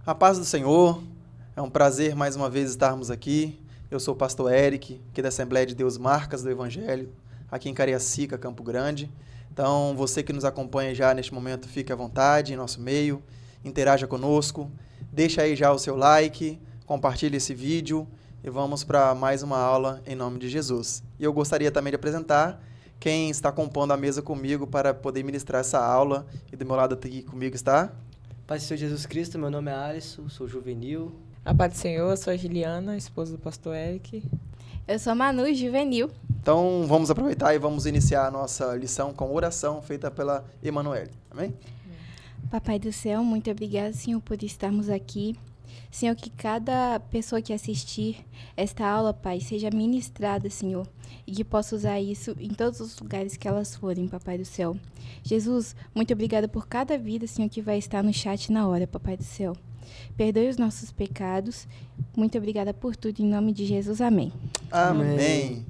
A paz do Senhor, é um prazer mais uma vez estarmos aqui. Eu sou o pastor Eric, aqui da Assembleia de Deus Marcas do Evangelho, aqui em Cariacica, Campo Grande. Então, você que nos acompanha já neste momento, fique à vontade em nosso meio, interaja conosco, deixa aí já o seu like, compartilhe esse vídeo e vamos para mais uma aula em nome de Jesus. E eu gostaria também de apresentar quem está compondo a mesa comigo para poder ministrar essa aula. E do meu lado aqui comigo está... Paz do Senhor Jesus Cristo, meu nome é Alisson, sou juvenil. A paz do Senhor, eu sou a Giliana, esposa do pastor Eric. Eu sou a Manu, juvenil. Então, vamos aproveitar e vamos iniciar a nossa lição com oração feita pela Emanuele. Amém? Papai do céu, muito obrigada, Senhor, por estarmos aqui. Senhor, que cada pessoa que assistir esta aula, Pai, seja ministrada, Senhor, e que possa usar isso em todos os lugares que elas forem, Papai do céu. Jesus, muito obrigada por cada vida, Senhor, que vai estar no chat na hora, Papai do céu. Perdoe os nossos pecados. Muito obrigada por tudo, em nome de Jesus. Amém. Amém.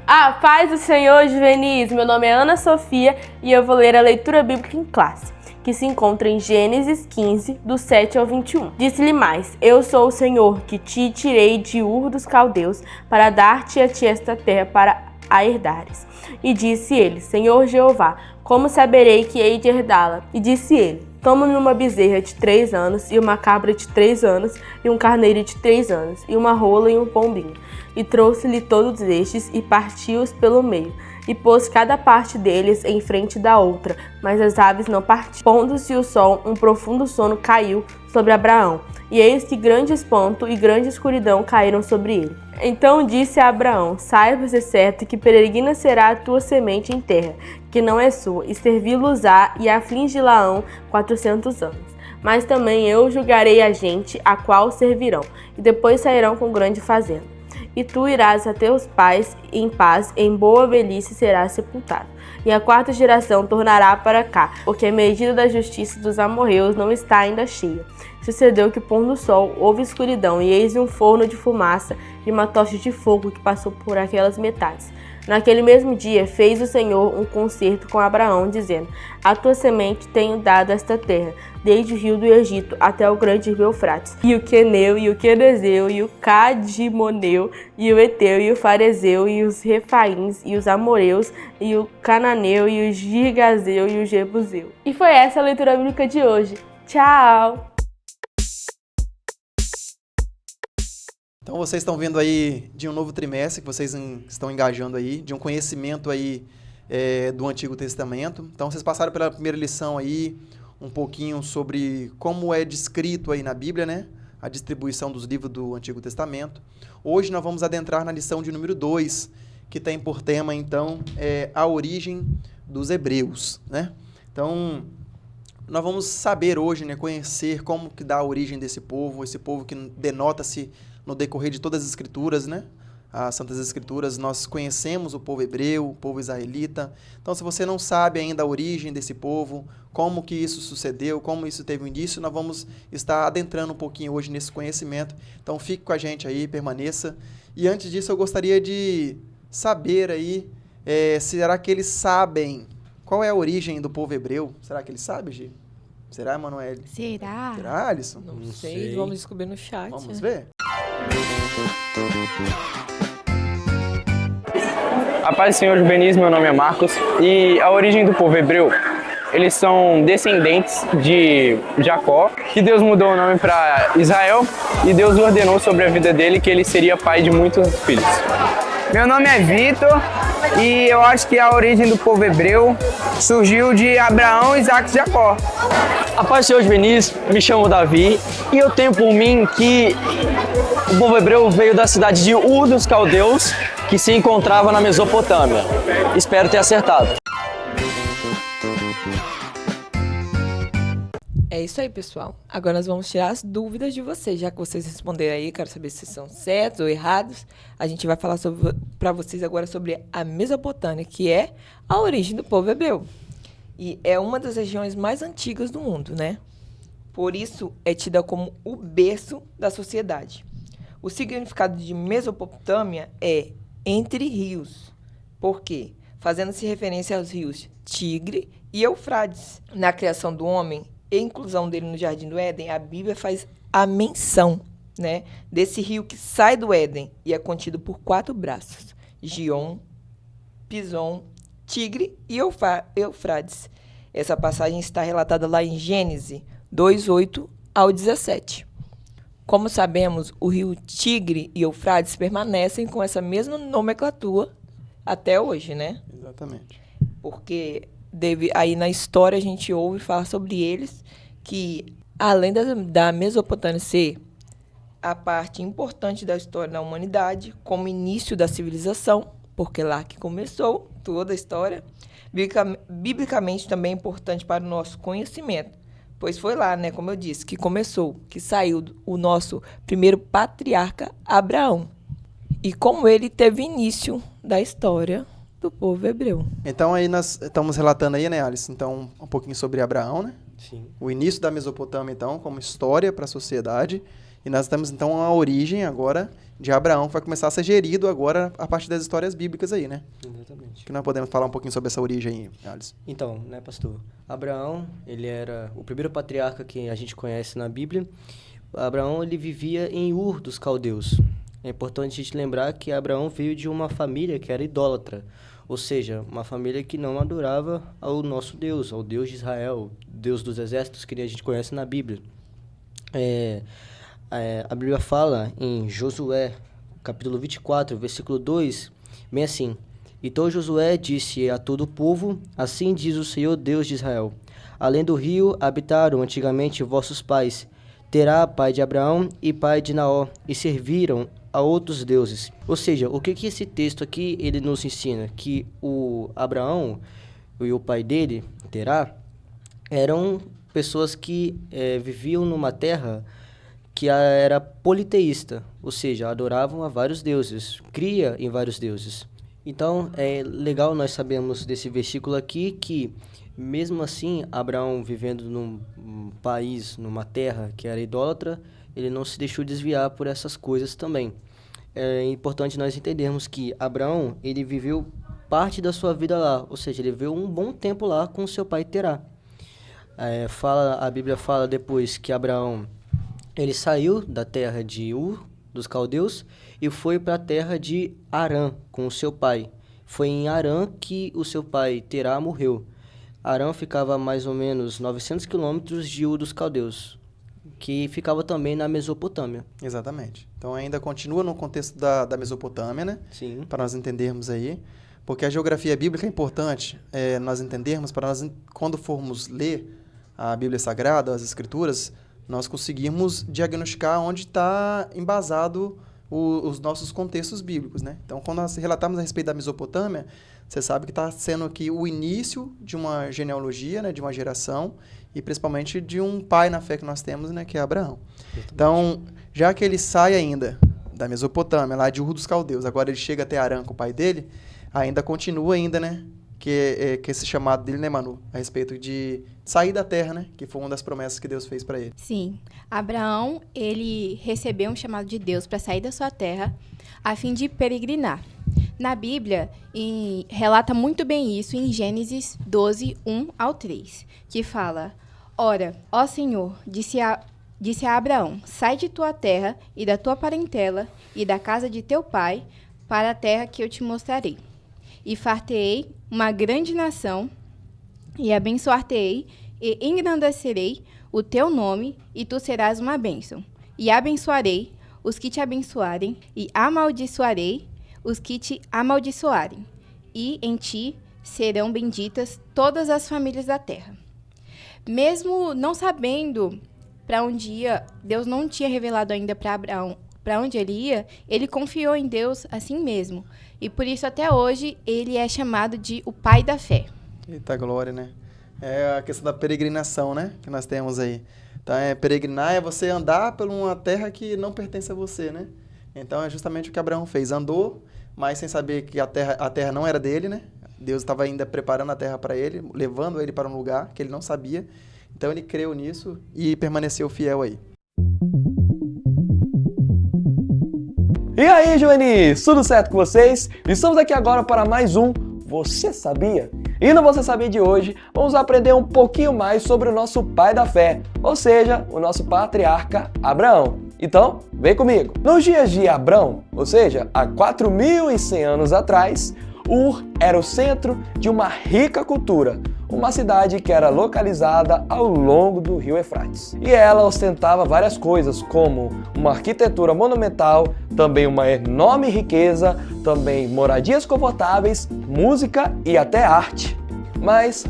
A paz do Senhor, juvenis! Meu nome é Ana Sofia e eu vou ler a leitura bíblica em classe, que se encontra em Gênesis 15, do 7 ao 21. Disse-lhe mais: Eu sou o Senhor, que te tirei de Ur dos Caldeus, para dar-te a ti esta terra para a herdares. E disse ele: Senhor Jeová, como saberei que hei de herdá-la? E disse ele: Toma-me uma bezerra de 3 anos, e uma cabra de 3 anos, e um carneiro de 3 anos, e uma rola e um pombinho. E trouxe-lhe todos estes, e partiu-os pelo meio, e pôs cada parte deles em frente da outra, mas as aves não partiram. Pondo-se o sol, um profundo sono caiu sobre Abraão, e eis que grande espanto e grande escuridão caíram sobre ele. Então disse a Abraão: Saiba de certo que peregrina será a tua semente em terra, que não é sua, e servi-los-á e afligi-la-ão 400 anos. Mas também eu julgarei a gente, a qual servirão, e depois sairão com grande fazenda. E tu irás a teus pais em paz, em boa velhice serás sepultado. E a 4ª geração tornará para cá, porque a medida da justiça dos amorreus não está ainda cheia. Sucedeu que, pondo o sol, houve escuridão, e eis um forno de fumaça e uma tocha de fogo que passou por aquelas metades. Naquele mesmo dia fez o Senhor um concerto com Abraão, dizendo: A tua semente tenho dado esta terra, desde o rio do Egito até o grande rio Eufrates, e o Queneu, e o Quenezeu, e o Cadimoneu, e o Eteu, e o Farezeu, e os Refaíns, e os Amoreus, e o Cananeu, e o Girgazeu, e o Jebuseu. E foi essa a leitura bíblica de hoje. Tchau! Então, vocês estão vendo aí de um novo trimestre, que vocês estão engajando aí, de um conhecimento aí do Antigo Testamento. Então, vocês passaram pela primeira lição aí, um pouquinho sobre como é descrito aí na Bíblia, né? A distribuição dos livros do Antigo Testamento. Hoje nós vamos adentrar na lição de número 2, que tem por tema, então, a origem dos hebreus, né? Então, nós vamos saber hoje, né, conhecer como que dá a origem desse povo, esse povo que denota-se no decorrer de todas as escrituras, né? As Santas Escrituras, nós conhecemos o povo hebreu, o povo israelita. Então, se você não sabe ainda a origem desse povo, como que isso sucedeu, como isso teve um início, nós vamos estar adentrando um pouquinho hoje nesse conhecimento. Então, fique com a gente aí, permaneça. E antes disso, eu gostaria de saber aí, será que eles sabem qual é a origem do povo hebreu? Será que eles sabem, Gi? Será, Emanuele? Será? Será, Alisson? Não sei, vamos descobrir no chat. Vamos ver? A paz do Senhor, juvenis, meu nome é Marcos, e a origem do povo hebreu, eles são descendentes de Jacó, que Deus mudou o nome para Israel, e Deus ordenou sobre a vida dele que ele seria pai de muitos filhos. Meu nome é Vitor, e eu acho que a origem do povo hebreu surgiu de Abraão, Isaac e Jacó. A paz do Senhor, juvenis, me chamo Davi, e eu tenho por mim que o povo hebreu veio da cidade de Ur dos Caldeus, que se encontrava na Mesopotâmia. Espero ter acertado. É isso aí, pessoal. Agora nós vamos tirar as dúvidas de vocês. Já que vocês responderam aí, quero saber se são certos ou errados. A gente vai falar para vocês agora sobre a Mesopotâmia, que é a origem do povo hebreu. E é uma das regiões mais antigas do mundo, né? Por isso, é tida como o berço da sociedade. O significado de Mesopotâmia é entre rios. Por quê? Fazendo-se referência aos rios Tigre e Eufrades. Na criação do homem e inclusão dele no Jardim do Éden, a Bíblia faz a menção, né, desse rio que sai do Éden e é contido por 4 braços: Gion, Pison, Tigre e Eufrades. Essa passagem está relatada lá em Gênesis 2:8 ao 17. Como sabemos, o rio Tigre e Eufrades permanecem com essa mesma nomenclatura até hoje, né? Exatamente. Porque aí na história a gente ouve falar sobre eles, que além da Mesopotâmia ser a parte importante da história da humanidade, como início da civilização, porque lá que começou toda a história, biblicamente também é importante para o nosso conhecimento, pois foi lá, né, como eu disse, que começou, que saiu o nosso primeiro patriarca, Abraão, e como ele teve início da história do povo hebreu. Então aí nós estamos relatando aí, né, Alice, então um pouquinho sobre Abraão, né? Sim. O início da Mesopotâmia, então, como história para a sociedade. E nós temos, então, a origem agora de Abraão, que vai começar a ser gerido agora a partir das histórias bíblicas aí, né? Exatamente. Que nós podemos falar um pouquinho sobre essa origem aí, Alice. Então, né, pastor? Abraão, ele era o primeiro patriarca que a gente conhece na Bíblia. Abraão, ele vivia em Ur dos Caldeus. É importante a gente lembrar que Abraão veio de uma família que era idólatra. Ou seja, uma família que não adorava ao nosso Deus, ao Deus de Israel, Deus dos exércitos, que a gente conhece na Bíblia. A Bíblia fala em Josué, capítulo 24, versículo 2, bem assim: Então Josué disse a todo o povo: Assim diz o Senhor Deus de Israel: Além do rio habitaram antigamente vossos pais, Terá, pai de Abraão e pai de Naó, e serviram a outros deuses. Ou seja, o que esse texto aqui ele nos ensina? Que o Abraão e o pai dele, Terá, eram pessoas que viviam numa terra que era politeísta, ou seja, adoravam a vários deuses, cria em vários deuses. Então, é legal nós sabemos desse versículo aqui que, mesmo assim, Abraão vivendo num país, numa terra que era idólatra, ele não se deixou desviar por essas coisas também. É importante nós entendermos que Abraão, ele viveu parte da sua vida lá, ou seja, ele viveu um bom tempo lá com seu pai Terá. A Bíblia fala depois que Abraão ele saiu da terra de Ur, dos caldeus, e foi para a terra de Harã com o seu pai. Foi em Harã que o seu pai Terá morreu. Harã ficava a mais ou menos 900 quilômetros de Ur dos caldeus, que ficava também na Mesopotâmia. Exatamente. Então ainda continua no contexto da Mesopotâmia, né? Sim. Para nós entendermos aí. Porque a geografia bíblica é importante nós entendermos, para nós, quando formos ler a Bíblia Sagrada, as Escrituras, nós conseguirmos diagnosticar onde está embasado os nossos contextos bíblicos, né? Então, quando nós relatamos a respeito da Mesopotâmia, você sabe que está sendo aqui o início de uma genealogia, né, de uma geração, e principalmente de um pai na fé que nós temos, né, que é Abraão. Então, já que ele sai ainda da Mesopotâmia, lá de Ur dos Caldeus, agora ele chega até Harã com o pai dele, ainda continua ainda, né, que esse chamado dele, né, Manu, a respeito de sair da terra, né, que foi uma das promessas que Deus fez para ele. Sim, Abraão, ele recebeu um chamado de Deus para sair da sua terra a fim de peregrinar. Na Bíblia, relata muito bem isso em Gênesis 12, 1 ao 3, que fala: Ora, ó Senhor, disse a Abraão, sai de tua terra e da tua parentela e da casa de teu pai para a terra que eu te mostrarei. E far-te-ei uma grande nação, e abençoar-te-ei, e engrandecerei o teu nome, e tu serás uma bênção. E abençoarei os que te abençoarem, e amaldiçoarei os que te amaldiçoarem. E em ti serão benditas todas as famílias da terra. Mesmo não sabendo para onde ia, Deus não tinha revelado ainda para Abraão para onde ele ia, ele confiou em Deus assim mesmo. E por isso, até hoje, ele é chamado de o pai da fé. Eita glória, né? É a questão da peregrinação, né? Que nós temos aí. Então, peregrinar é você andar por uma terra que não pertence a você, né? Então, é justamente o que Abraão fez. Andou, mas sem saber que a terra não era dele, né? Deus estava ainda preparando a terra para ele, levando ele para um lugar que ele não sabia. Então, ele creu nisso e permaneceu fiel aí. E aí, juvenis, tudo certo com vocês? Estamos aqui agora para mais um Você Sabia? E no Você Sabia de hoje, vamos aprender um pouquinho mais sobre o nosso pai da fé, ou seja, o nosso patriarca Abraão. Então, vem comigo. Nos dias de Abrão, ou seja, há 4.100 anos atrás, Ur era o centro de uma rica cultura, uma cidade que era localizada ao longo do rio Eufrates. E ela ostentava várias coisas, como uma arquitetura monumental, também uma enorme riqueza, também moradias confortáveis, música e até arte. Mas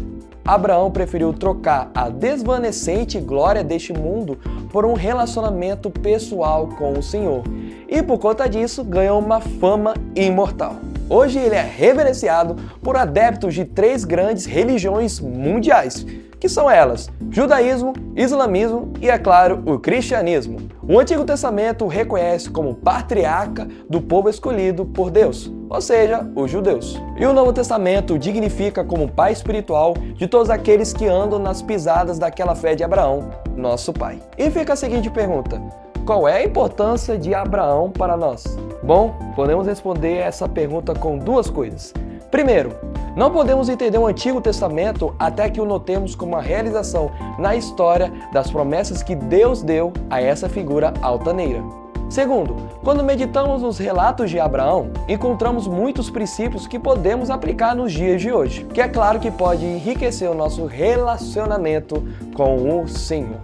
Abraão preferiu trocar a desvanecente glória deste mundo por um relacionamento pessoal com o Senhor. E por conta disso, ganhou uma fama imortal. Hoje ele é reverenciado por adeptos de 3 grandes religiões mundiais, que são elas: judaísmo, islamismo e, é claro, o cristianismo. O Antigo Testamento o reconhece como patriarca do povo escolhido por Deus, ou seja, os judeus. E o Novo Testamento o dignifica como pai espiritual de todos aqueles que andam nas pisadas daquela fé de Abraão, nosso pai. E fica a seguinte pergunta: qual é a importância de Abraão para nós? Bom, podemos responder essa pergunta com 2 coisas. Primeiro, não podemos entender o Antigo Testamento até que o notemos como uma realização na história das promessas que Deus deu a essa figura altaneira. Segundo, quando meditamos nos relatos de Abraão, encontramos muitos princípios que podemos aplicar nos dias de hoje, que é claro que pode enriquecer o nosso relacionamento com o Senhor.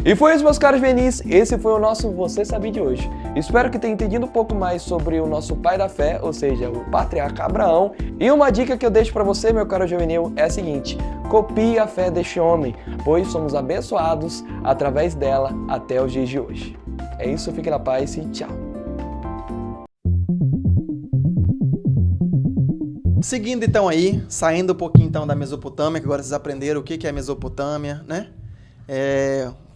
E foi isso, meus caros juvenis, esse foi o nosso Você Sabia de hoje. Espero que tenha entendido um pouco mais sobre o nosso pai da fé, ou seja, o patriarca Abraão. E uma dica que eu deixo para você, meu caro juvenil, é a seguinte: copie a fé deste homem, pois somos abençoados através dela até os dias de hoje. É isso, fique na paz e tchau. Seguindo então aí, saindo um pouquinho então da Mesopotâmia, que agora vocês aprenderam o que é a Mesopotâmia, né?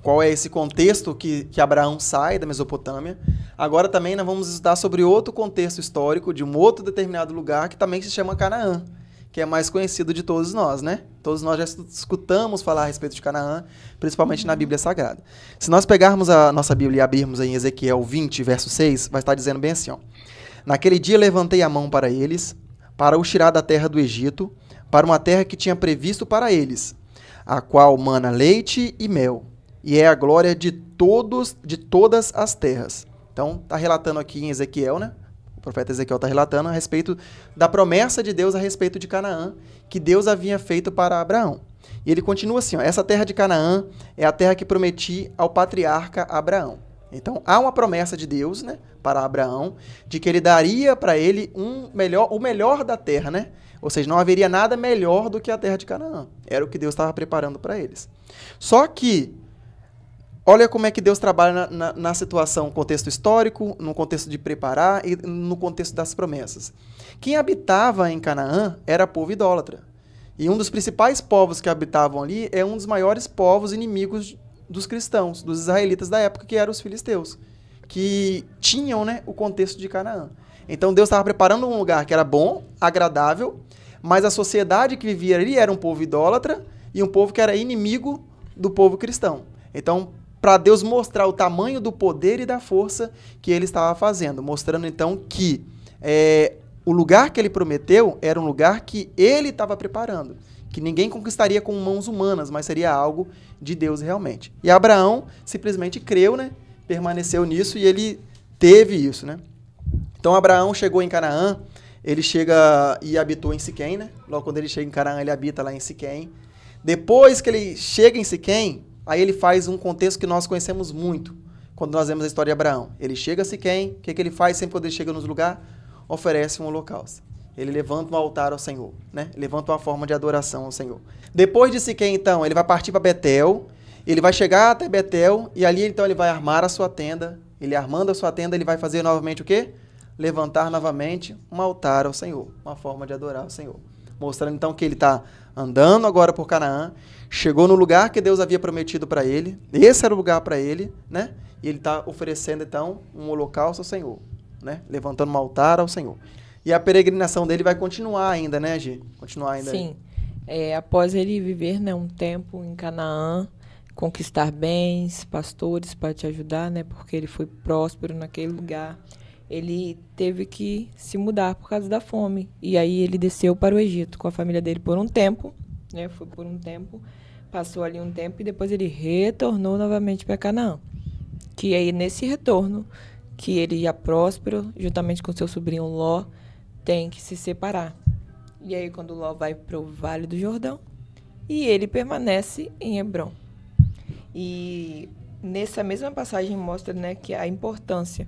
Qual é esse contexto que Abraão sai da Mesopotâmia. Agora também nós vamos estudar sobre outro contexto histórico de um outro determinado lugar que também se chama Canaã, que é mais conhecido de todos nós, né? Todos nós já escutamos falar a respeito de Canaã, principalmente na Bíblia Sagrada. Se nós pegarmos a nossa Bíblia e abrirmos em Ezequiel 20, verso 6, vai estar dizendo bem assim, ó: naquele dia levantei a mão para eles, para os tirar da terra do Egito, para uma terra que tinha previsto para eles, a qual mana leite e mel, e é a glória de todas as terras. Então, está relatando aqui em Ezequiel, né? O profeta Ezequiel está relatando a respeito da promessa de Deus a respeito de Canaã, que Deus havia feito para Abraão. E ele continua assim, ó: essa terra de Canaã é a terra que prometi ao patriarca Abraão. Então, há uma promessa de Deus, né, para Abraão, de que ele daria para ele o melhor da terra, né? Ou seja, não haveria nada melhor do que a terra de Canaã. Era o que Deus estava preparando para eles. Só que, olha como é que Deus trabalha na situação, contexto histórico, no contexto de preparar e no contexto das promessas. Quem habitava em Canaã era povo idólatra. E um dos principais povos que habitavam ali é um dos maiores povos inimigos dos cristãos, dos israelitas da época, que eram os filisteus, que tinham, né, o contexto de Canaã. Então Deus estava preparando um lugar que era bom, agradável, mas a sociedade que vivia ali era um povo idólatra e um povo que era inimigo do povo cristão. Então, para Deus mostrar o tamanho do poder e da força que ele estava fazendo, mostrando então que o lugar que ele prometeu era um lugar que ele estava preparando, que ninguém conquistaria com mãos humanas, mas seria algo de Deus realmente. E Abraão simplesmente creu, né? Permaneceu nisso e ele teve isso, né? Então Abraão chegou em Canaã, ele chega e habitou em Siquém, né? Logo quando ele chega em Canaã, ele habita lá em Siquém. Depois que ele chega em Siquém, aí ele faz um contexto que nós conhecemos muito, quando nós vemos a história de Abraão. Ele chega a Siquém, o que ele faz sempre quando ele chega nos lugares? Oferece um holocausto. Ele levanta um altar ao Senhor, né? Levanta uma forma de adoração ao Senhor. Depois de Siquém, então, ele vai partir para Betel, ele vai chegar até Betel, e ali, então, ele vai armar a sua tenda. Ele armando a sua tenda, ele vai fazer novamente o quê? Levantar novamente um altar ao Senhor, uma forma de adorar ao Senhor. Mostrando, então, que ele está andando agora por Canaã, chegou no lugar que Deus havia prometido para ele, esse era o lugar para ele, né? E ele está oferecendo, então, um holocausto ao Senhor, né? Levantando um altar ao Senhor. E a peregrinação dele vai continuar ainda, né, Gi? Continuar ainda. Sim. Após ele viver, né, um tempo em Canaã, conquistar bens, pastores para te ajudar, né? Porque ele foi próspero naquele lugar. ele teve que se mudar por causa da fome. E aí ele desceu para o Egito com a família dele por um tempo, né? Foi por um tempo, passou ali um tempo e depois ele retornou novamente para Canaã. Que aí nesse retorno, que ele já próspero, juntamente com seu sobrinho Ló, tem que se separar. E aí quando Ló vai para o Vale do Jordão, e ele permanece em Hebrom. E nessa mesma passagem mostra, né, que a importância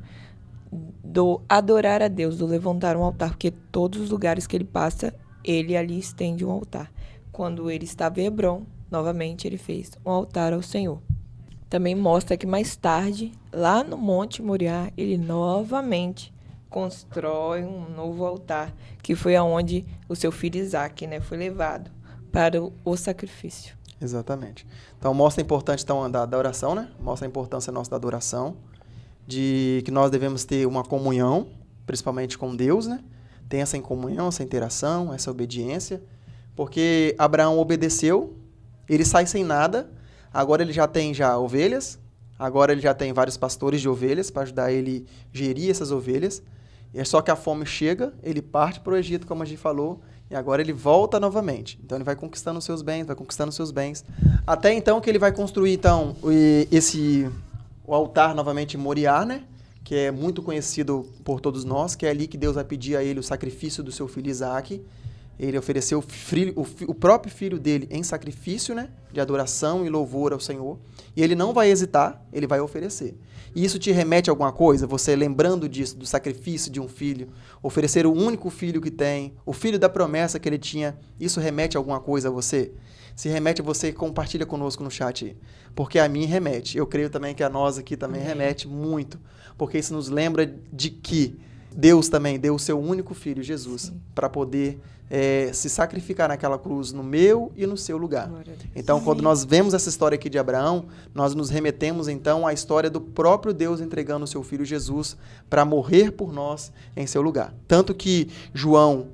do adorar a Deus, do levantar um altar, porque todos os lugares que ele passa, ele ali estende um altar. Quando ele estava em Hebrom, novamente ele fez um altar ao Senhor. Também mostra que mais tarde, lá no Monte Moriá, ele novamente constrói um novo altar, que foi aonde o seu filho Isaque, né, foi levado para o sacrifício. Exatamente. Então mostra a importância então, da oração, né? Mostra a importância nossa da adoração, de que nós devemos ter uma comunhão, principalmente com Deus, né? Tem essa comunhão, essa interação, essa obediência, porque Abraão obedeceu, ele sai sem nada, agora ele já tem ovelhas, agora ele já tem vários pastores de ovelhas para ajudar ele a gerir essas ovelhas, e é só que a fome chega, ele parte para o Egito, como a gente falou, e agora ele volta novamente. Então ele vai conquistando os seus bens, até então que ele vai construir então o altar novamente em Moriá, né? Que é muito conhecido por todos nós, que é ali que Deus vai pedir a ele o sacrifício do seu filho Isaque. Ele ofereceu o próprio filho dele em sacrifício, né? De adoração e louvor ao Senhor. E ele não vai hesitar, ele vai oferecer. E isso te remete a alguma coisa? Você lembrando disso, do sacrifício de um filho, oferecer o único filho que tem, o filho da promessa que ele tinha, isso remete a alguma coisa a você? Se remete a você, compartilha conosco no chat, porque a mim remete. Eu creio também que a nós aqui também remete muito, porque isso nos lembra de que Deus também deu o seu único filho, Jesus, para poder se sacrificar naquela cruz no meu e no seu lugar. Então, quando nós vemos essa história aqui de Abraão, nós nos remetemos então à história do próprio Deus entregando o seu filho Jesus para morrer por nós em seu lugar. Tanto que João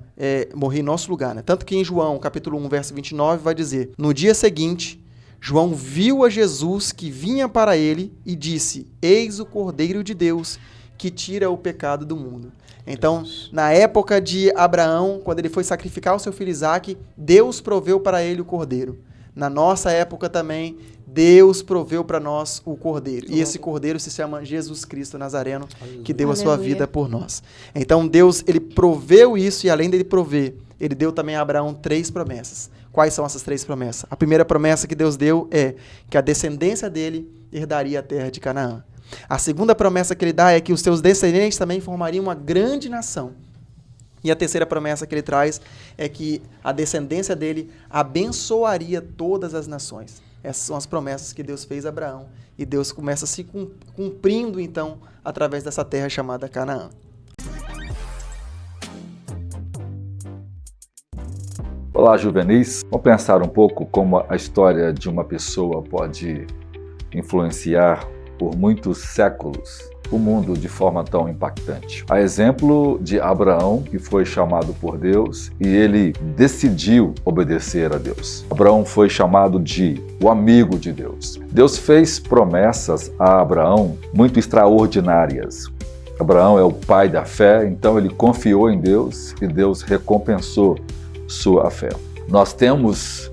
morrer em nosso lugar, né? Tanto que em João, capítulo 1, verso 29, vai dizer: no dia seguinte, João viu a Jesus que vinha para ele e disse: eis o Cordeiro de Deus que tira o pecado do mundo. Então, na época de Abraão, quando ele foi sacrificar o seu filho Isaque, Deus proveu para ele o cordeiro. Na nossa época também, Deus proveu para nós o cordeiro. E esse cordeiro se chama Jesus Cristo Nazareno, que deu a sua vida por nós. Então, Deus, ele proveu isso, e além dele prover, ele deu também a Abraão 3 promessas. Quais são essas 3 promessas? A primeira promessa que Deus deu é que a descendência dele herdaria a terra de Canaã. A segunda promessa que ele dá é que os seus descendentes também formariam uma grande nação. E a terceira promessa que ele traz é que a descendência dele abençoaria todas as nações. Essas são as promessas que Deus fez a Abraão. E Deus começa se cumprindo, então, através dessa terra chamada Canaã. Olá, juvenis. Vamos pensar um pouco como a história de uma pessoa pode influenciar por muitos séculos o mundo de forma tão impactante. A exemplo de Abraão, que foi chamado por Deus e ele decidiu obedecer a Deus. Abraão foi chamado de o amigo de Deus. Deus fez promessas a Abraão muito extraordinárias. Abraão é o pai da fé, então ele confiou em Deus e Deus recompensou sua fé. Nós temos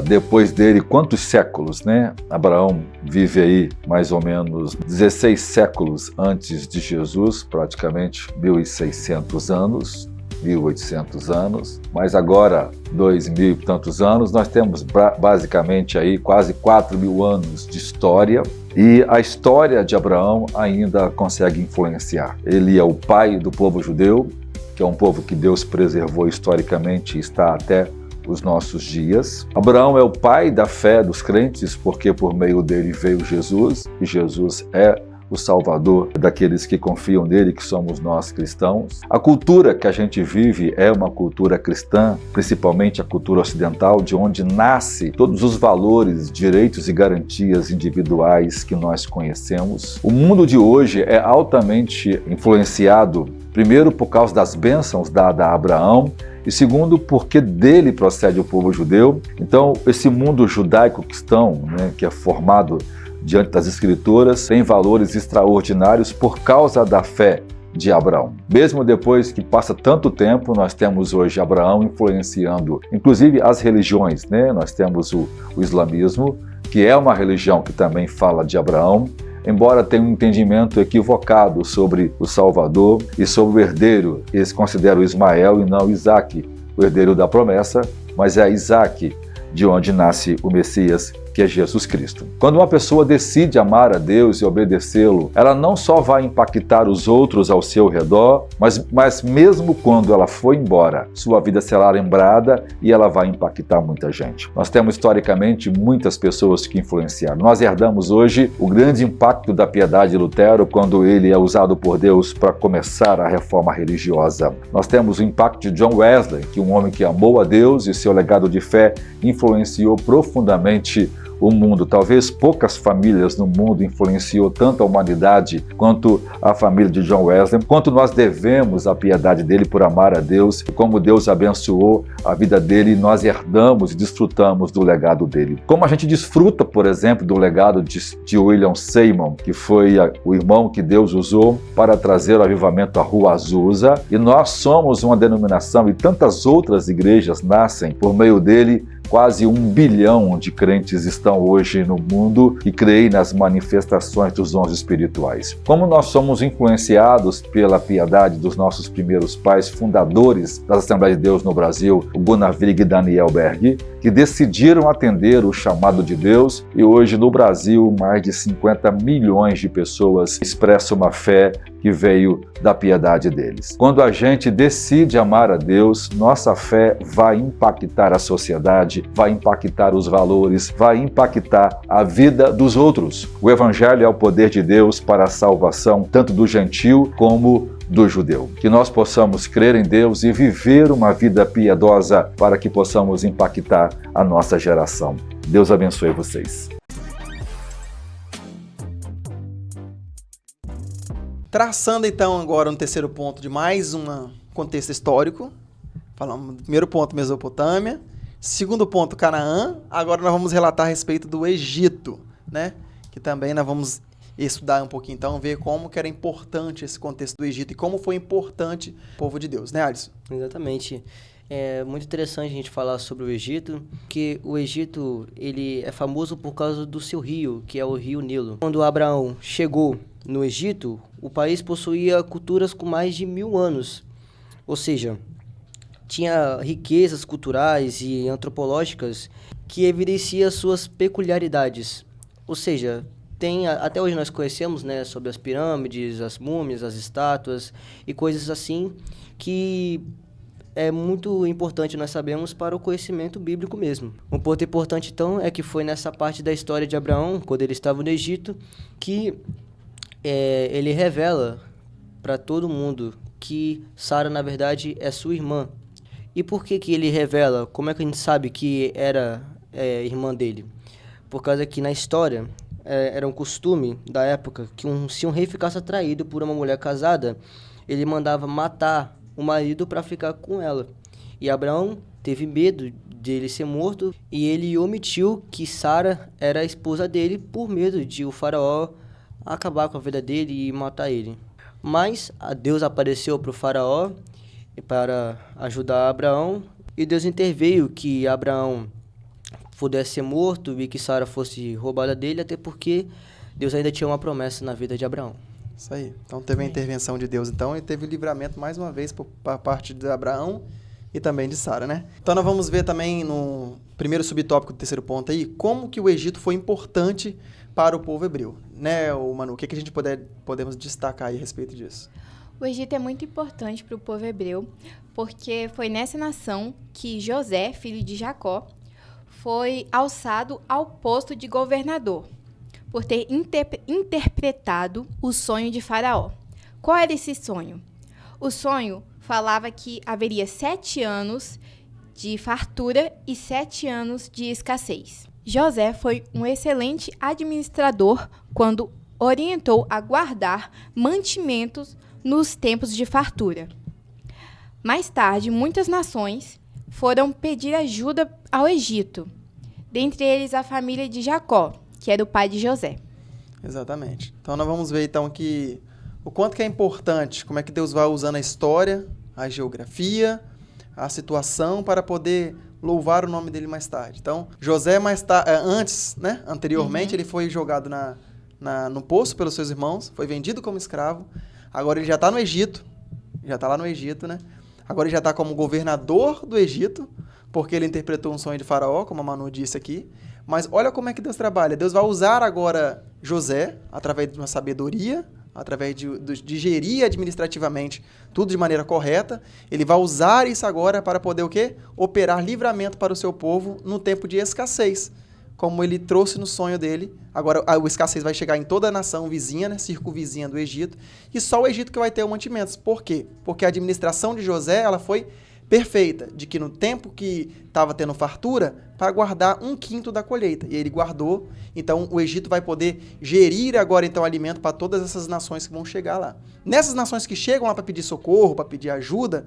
depois dele, quantos séculos, né? Abraão vive aí mais ou menos 16 séculos antes de Jesus, praticamente 1.600 anos, 1.800 anos, mas agora 2.000 e tantos anos, nós temos basicamente aí quase 4.000 anos de história, e a história de Abraão ainda consegue influenciar. Ele é o pai do povo judeu, que é um povo que Deus preservou historicamente e está até os nossos dias. Abraão é o pai da fé dos crentes, porque por meio dele veio Jesus, e Jesus é o Salvador daqueles que confiam nele, que somos nós cristãos. A cultura que a gente vive é uma cultura cristã, principalmente a cultura ocidental, de onde nasce todos os valores, direitos e garantias individuais que nós conhecemos. O mundo de hoje é altamente influenciado, primeiro por causa das bênçãos dadas a Abraão, e segundo, porque dele procede o povo judeu. Então, esse mundo judaico-cristão, né, que é formado diante das Escrituras, tem valores extraordinários por causa da fé de Abraão. Mesmo depois que passa tanto tempo, nós temos hoje Abraão influenciando, inclusive as religiões, né? Nós temos o islamismo, que é uma religião que também fala de Abraão, embora tenha um entendimento equivocado sobre o Salvador e sobre o herdeiro. Eles consideram Ismael e não Isaque, o herdeiro da promessa, mas é Isaque de onde nasce o Messias, que é Jesus Cristo. Quando uma pessoa decide amar a Deus e obedecê-lo, ela não só vai impactar os outros ao seu redor, mas mesmo quando ela for embora, sua vida será lembrada e ela vai impactar muita gente. Nós temos historicamente muitas pessoas que influenciaram. Nós herdamos hoje o grande impacto da piedade de Lutero quando ele é usado por Deus para começar a reforma religiosa. Nós temos o impacto de John Wesley, que é um homem que amou a Deus e seu legado de fé influenciou profundamente o mundo. Talvez poucas famílias no mundo influenciou tanto a humanidade quanto a família de John Wesley, quanto nós devemos a piedade dele por amar a Deus, e como Deus abençoou a vida dele, nós herdamos e desfrutamos do legado dele. Como a gente desfruta, por exemplo, do legado de William Seymour, que foi o irmão que Deus usou para trazer o avivamento à Rua Azusa, e nós somos uma denominação e tantas outras igrejas nascem por meio dele. Quase 1 bilhão de crentes estão hoje no mundo e creem nas manifestações dos dons espirituais. Como nós somos influenciados pela piedade dos nossos primeiros pais, fundadores das Assembleias de Deus no Brasil, o Gunnar Wig e Daniel Berg, que decidiram atender o chamado de Deus, e hoje no Brasil mais de 50 milhões de pessoas expressam uma fé que veio da piedade deles. Quando a gente decide amar a Deus, nossa fé vai impactar a sociedade, vai impactar os valores, vai impactar a vida dos outros. O Evangelho é o poder de Deus para a salvação tanto do gentio como do judeu. Que nós possamos crer em Deus e viver uma vida piedosa para que possamos impactar a nossa geração. Deus abençoe vocês. Traçando então agora no terceiro ponto de mais um contexto histórico, falamos do primeiro ponto, Mesopotâmia, segundo ponto, Canaã, agora nós vamos relatar a respeito do Egito, né? Que também nós vamos estudar um pouquinho então, ver como que era importante esse contexto do Egito e como foi importante o povo de Deus, né, Alisson? Exatamente. É muito interessante a gente falar sobre o Egito, porque o Egito ele é famoso por causa do seu rio, que é o rio Nilo. Quando Abraão chegou no Egito, o país possuía culturas com mais de 1000 anos, ou seja, tinha riquezas culturais e antropológicas que evidenciam suas peculiaridades. Ou seja, até hoje nós conhecemos, né, sobre as pirâmides, as múmias, as estátuas e coisas assim que é muito importante nós sabemos para o conhecimento bíblico mesmo. Um ponto importante então é que foi nessa parte da história de Abraão, quando ele estava no Egito, que ele revela para todo mundo que Sara na verdade é sua irmã. E por que ele revela? Como é que a gente sabe que era irmã dele? Por causa que na história era um costume da época que se um rei ficasse atraído por uma mulher casada, ele mandava matar o marido para ficar com ela. E Abraão teve medo de ele ser morto e ele omitiu que Sara era a esposa dele por medo de o faraó acabar com a vida dele e matar ele. Mas Deus apareceu para o faraó para ajudar Abraão e Deus interveio que Abraão pudesse ser morto e que Sara fosse roubada dele, até porque Deus ainda tinha uma promessa na vida de Abraão. Isso aí. Então teve a intervenção de Deus, então, e teve o livramento mais uma vez por parte de Abraão e também de Sara, né? Então nós vamos ver também no primeiro subtópico do terceiro ponto aí, como que o Egito foi importante para o povo hebreu, né, Manu? O que a gente podemos destacar aí a respeito disso? O Egito é muito importante para o povo hebreu, porque foi nessa nação que José, filho de Jacó, foi alçado ao posto de governador, por ter interpretado o sonho de Faraó. Qual era esse sonho? O sonho falava que haveria 7 anos de fartura e 7 anos de escassez. José foi um excelente administrador quando orientou a guardar mantimentos nos tempos de fartura. Mais tarde, muitas nações foram pedir ajuda ao Egito, dentre eles a família de Jacó, que era o pai de José. Exatamente. Então nós vamos ver então que o quanto que é importante, como é que Deus vai usando a história, a geografia, a situação para poder louvar o nome dele mais tarde. Então, José anteriormente, ele foi jogado no poço pelos seus irmãos, foi vendido como escravo, agora ele já está no Egito, já está lá no Egito, né? Agora ele já está como governador do Egito, porque ele interpretou um sonho de Faraó, como a Manu disse aqui. Mas olha como é que Deus trabalha. Deus vai usar agora José, através de uma sabedoria, através de gerir administrativamente tudo de maneira correta. Ele vai usar isso agora para poder o quê? Operar livramento para o seu povo no tempo de escassez, como ele trouxe no sonho dele. Agora a escassez vai chegar em toda a nação vizinha, né, circunvizinha do Egito, e só o Egito que vai ter mantimentos. Por quê? Porque a administração de José ela foi perfeita, de que no tempo que estava tendo fartura, para guardar 1/5 da colheita. E ele guardou, então o Egito vai poder gerir agora então alimento para todas essas nações que vão chegar lá. Nessas nações que chegam lá para pedir socorro, para pedir ajuda,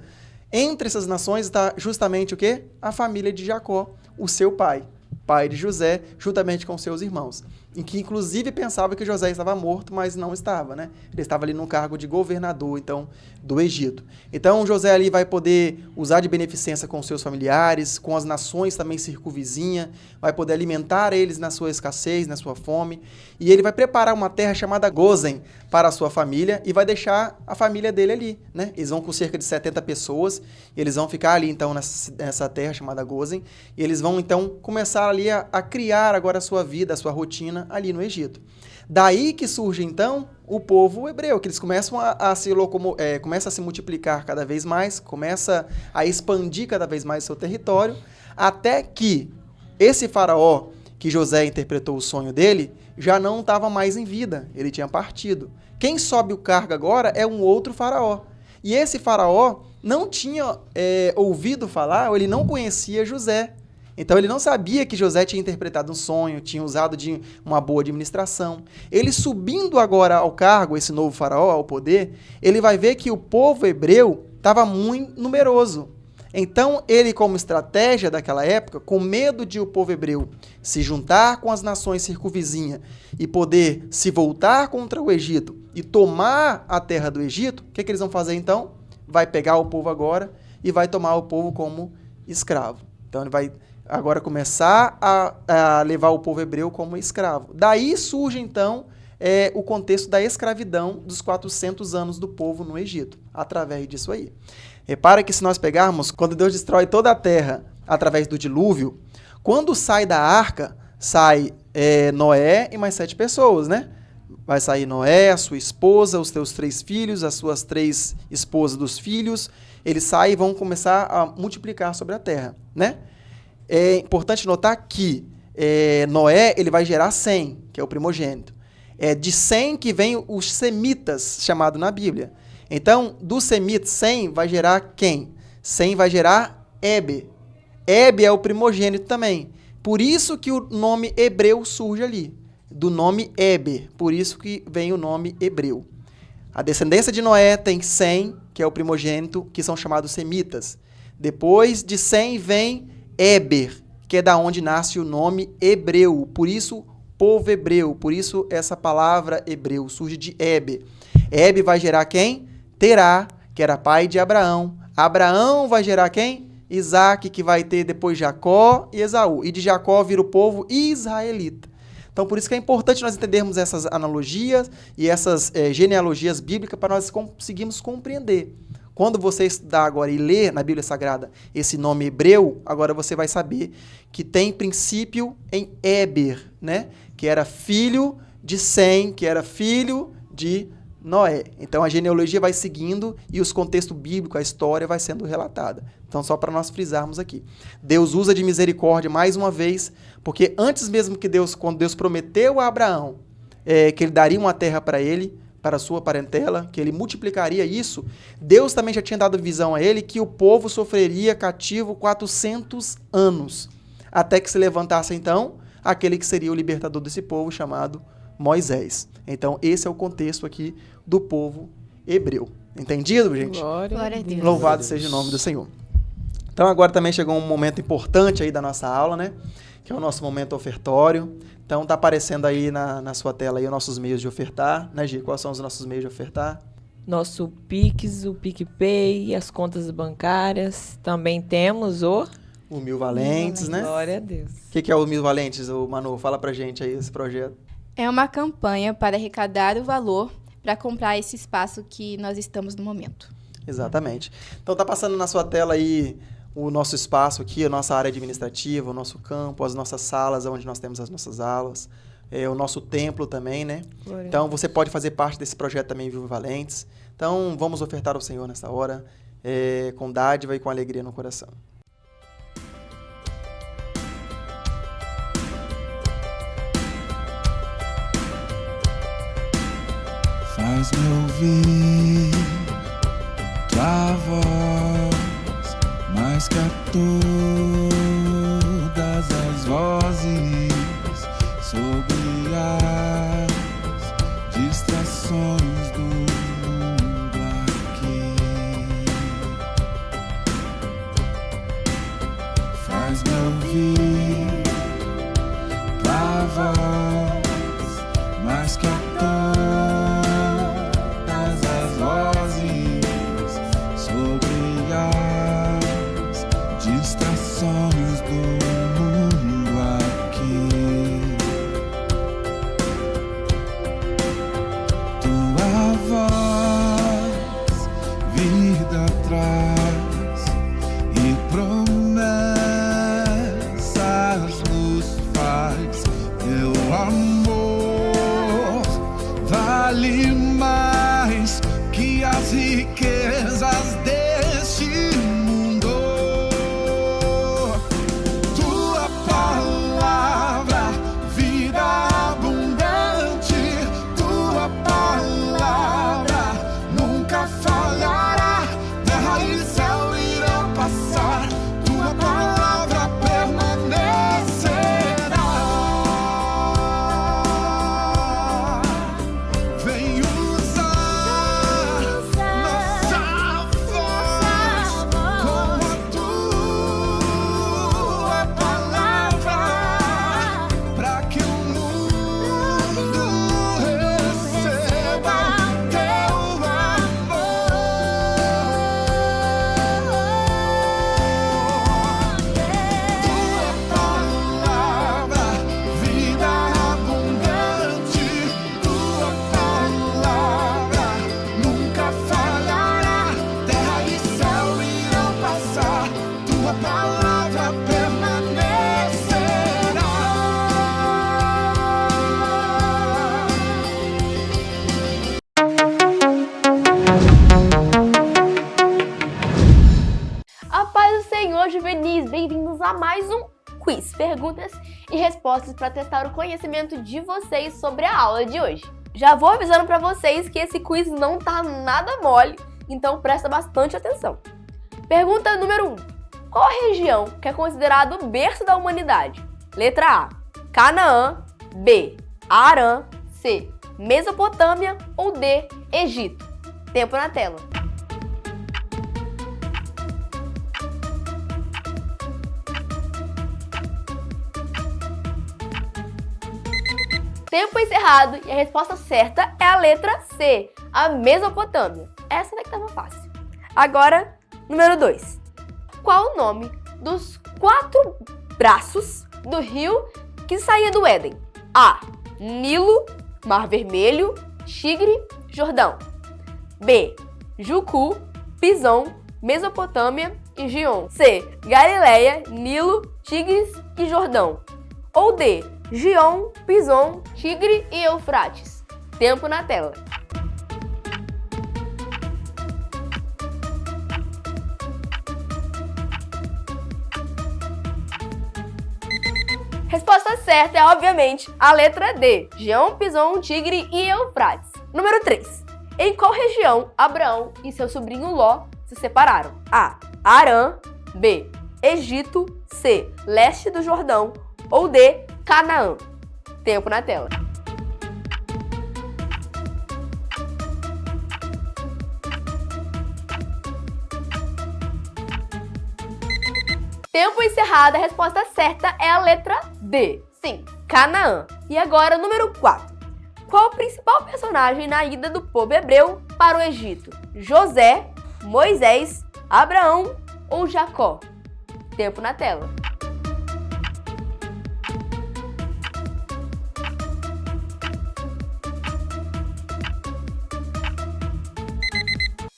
entre essas nações está justamente o quê? A família de Jacó, o seu pai de José, juntamente com seus irmãos. Em que inclusive pensava que José estava morto, mas não estava, né? Ele estava ali no cargo de governador, então, do Egito. Então, José ali vai poder usar de beneficência com seus familiares, com as nações também circunvizinhas, vai poder alimentar eles na sua escassez, na sua fome, e ele vai preparar uma terra chamada Gozen para a sua família e vai deixar a família dele ali, né? Eles vão com cerca de 70 pessoas, e eles vão ficar ali, então, nessa terra chamada Gozen, e eles vão, então, começar ali a criar agora a sua vida, a sua rotina ali no Egito. Daí que surge, então, o povo hebreu, que eles começam começa a se multiplicar cada vez mais, começa a expandir cada vez mais seu território, até que esse faraó, que José interpretou o sonho dele, já não estava mais em vida, ele tinha partido. Quem sobe o cargo agora é um outro faraó. E esse faraó não tinha ouvido falar, ou ele não conhecia José. Então ele não sabia que José tinha interpretado um sonho, tinha usado de uma boa administração. Ele subindo agora ao cargo, esse novo faraó, ao poder, ele vai ver que o povo hebreu estava muito numeroso. Então ele, como estratégia daquela época, com medo de o povo hebreu se juntar com as nações circunvizinhas e poder se voltar contra o Egito e tomar a terra do Egito, o que eles vão fazer então? Vai pegar o povo agora e vai tomar o povo como escravo. Então ele vai agora começar a levar o povo hebreu como escravo. Daí surge, então, o contexto da escravidão dos 400 anos do povo no Egito, através disso aí. Repara que se nós pegarmos, quando Deus destrói toda a terra através do dilúvio, quando sai da arca, sai Noé e mais 7 pessoas, né? Vai sair Noé, a sua esposa, os teus 3 filhos, as suas 3 esposas dos filhos, eles saem e vão começar a multiplicar sobre a terra, né? É importante notar que Noé ele vai gerar Sem, que é o primogênito. É de Sem que vem os semitas, chamado na Bíblia. Então, do semita, Sem vai gerar quem? Sem vai gerar Eber. Eber é o primogênito também. Por isso que o nome hebreu surge ali, do nome Eber. Por isso que vem o nome hebreu. A descendência de Noé tem Sem, que é o primogênito, que são chamados semitas. Depois de Sem vem Eber, que é da onde nasce o nome hebreu, por isso povo hebreu, por isso essa palavra hebreu surge de Eber. Eber vai gerar quem? Terá, que era pai de Abraão. Abraão vai gerar quem? Isaac, que vai ter depois Jacó e Esaú. E de Jacó vira o povo israelita. Então, por isso que é importante nós entendermos essas analogias e essas genealogias bíblicas para nós conseguirmos compreender. Quando você estudar agora e ler na Bíblia Sagrada esse nome hebreu, agora você vai saber que tem princípio em Eber, né? Que era filho de Sem, que era filho de Noé. Então a genealogia vai seguindo e os contextos bíblicos, a história vai sendo relatada. Então só para nós frisarmos aqui. Deus usa de misericórdia mais uma vez, porque antes mesmo que quando Deus prometeu a Abraão que ele daria uma terra para ele, para a sua parentela, que ele multiplicaria isso, Deus também já tinha dado visão a ele que o povo sofreria cativo 400 anos, até que se levantasse então aquele que seria o libertador desse povo, chamado Moisés. Então esse é o contexto aqui do povo hebreu. Entendido, gente? Glória a Deus. Louvado seja o nome do Senhor. Então agora também chegou um momento importante aí da nossa aula, né? Que é o nosso momento ofertório. Então tá aparecendo aí na sua tela aí os nossos meios de ofertar, né, Gi? Quais são os nossos meios de ofertar? Nosso Pix, o PicPay, as contas bancárias. Também temos o... O Mil Valentes, né? Glória a Deus. O que é o Mil Valentes, o Manu? Fala pra gente aí esse projeto. É uma campanha para arrecadar o valor para comprar esse espaço que nós estamos no momento. Exatamente. Então tá passando na sua tela aí o nosso espaço aqui, a nossa área administrativa, o nosso campo, as nossas salas onde nós temos as nossas aulas, o nosso templo também, né? Glória. Então você pode fazer parte desse projeto também, Vivo Valentes. Então vamos ofertar ao Senhor nessa hora, com dádiva e com alegria no coração. Faz-me ouvir tua voz, mais que a todas as vozes, sobre as distrações do mundo aqui. Faz-me ouvir tua voz, mais que a distrações do mundo aqui. Tua voz, vida traz e promessas nos faz. Teu amor vale mais que as riquezas deste mundo. Tua palavra, vida abundante, tua palavra nunca falhará. Terra e céu irão passar, tua palavra permanecerá. Vem usar nossa voz como a tua palavra, para que o mundo receba teu amor. Tua palavra, vida abundante, tua palavra nunca falhará. Terra e céu irão passar, tua palavra permanecerá. A paz do Senhor, juvenis! Bem-vindos a mais um quiz, perguntas e respostas para testar o conhecimento de vocês sobre a aula de hoje. Já vou avisando para vocês que esse quiz não tá nada mole, então presta bastante atenção. Pergunta número 1. Qual a região que é considerado o berço da humanidade? Letra A, Canaã, B, Arã, C, Mesopotâmia ou D, Egito? Tempo na tela. Tempo encerrado e a resposta certa é a letra C, a Mesopotâmia. Essa daqui estava fácil. Agora, número 2. Qual o nome dos 4 braços do rio que saía do Éden? A, Nilo, Mar Vermelho, Tigre, Jordão. B, Jucu, Pison, Mesopotâmia e Gion. C, Galileia, Nilo, Tigres e Jordão. Ou D, Gion, Pison, Tigre e Eufrates. Tempo na tela. Resposta certa é, obviamente, a letra D, Gion, Pison, Tigre e Eufrates. Número 3. Em qual região Abraão e seu sobrinho Ló se separaram? A, Arã, B, Egito, C, leste do Jordão ou D, Canaã. Tempo na tela. Tempo encerrado, a resposta certa é a letra D. Sim, Canaã. E agora, número 4. Qual o principal personagem na ida do povo hebreu para o Egito? José, Moisés, Abraão ou Jacó? Tempo na tela.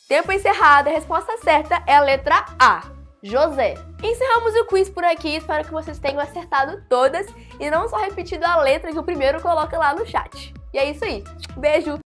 Tempo encerrado, a resposta certa é a letra A, José. Encerramos o quiz por aqui, espero que vocês tenham acertado todas e não só repetido a letra que o primeiro coloca lá no chat. E é isso aí, beijo!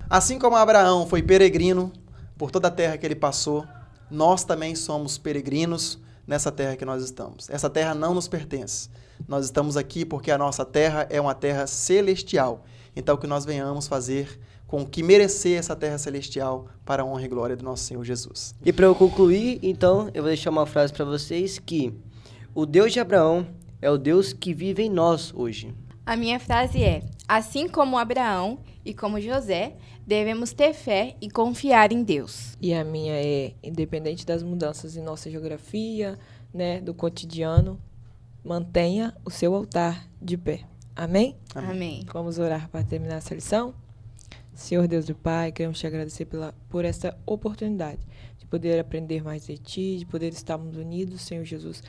Assim como Abraão foi peregrino por toda a terra que ele passou, nós também somos peregrinos nessa terra que nós estamos. Essa terra não nos pertence. Nós estamos aqui porque a nossa terra é uma terra celestial. Então, que nós venhamos fazer com que merecer essa terra celestial para a honra e glória do nosso Senhor Jesus. E para eu concluir, então, eu vou deixar uma frase para vocês que o Deus de Abraão é o Deus que vive em nós hoje. A minha frase é: assim como Abraão e como José, devemos ter fé e confiar em Deus. E a minha é, independente das mudanças em nossa geografia, né, do cotidiano, mantenha o seu altar de pé. Amém? Amém. Vamos orar para terminar essa lição? Senhor Deus e Pai, queremos te agradecer por essa oportunidade de poder aprender mais de Ti, de poder estarmos unidos, Senhor Jesus,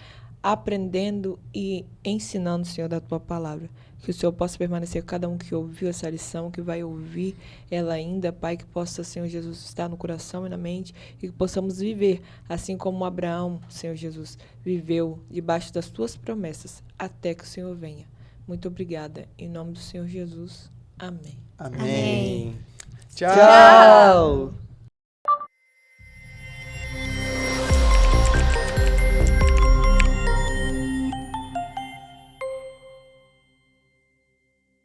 aprendendo e ensinando, Senhor, da Tua palavra. Que o Senhor possa permanecer com cada um que ouviu essa lição, que vai ouvir ela ainda, Pai, que possa, Senhor Jesus, estar no coração e na mente e que possamos viver, assim como Abraão, Senhor Jesus, viveu debaixo das Tuas promessas, até que o Senhor venha. Muito obrigada. Em nome do Senhor Jesus. Amém. Amém. Amém. Tchau. Tchau!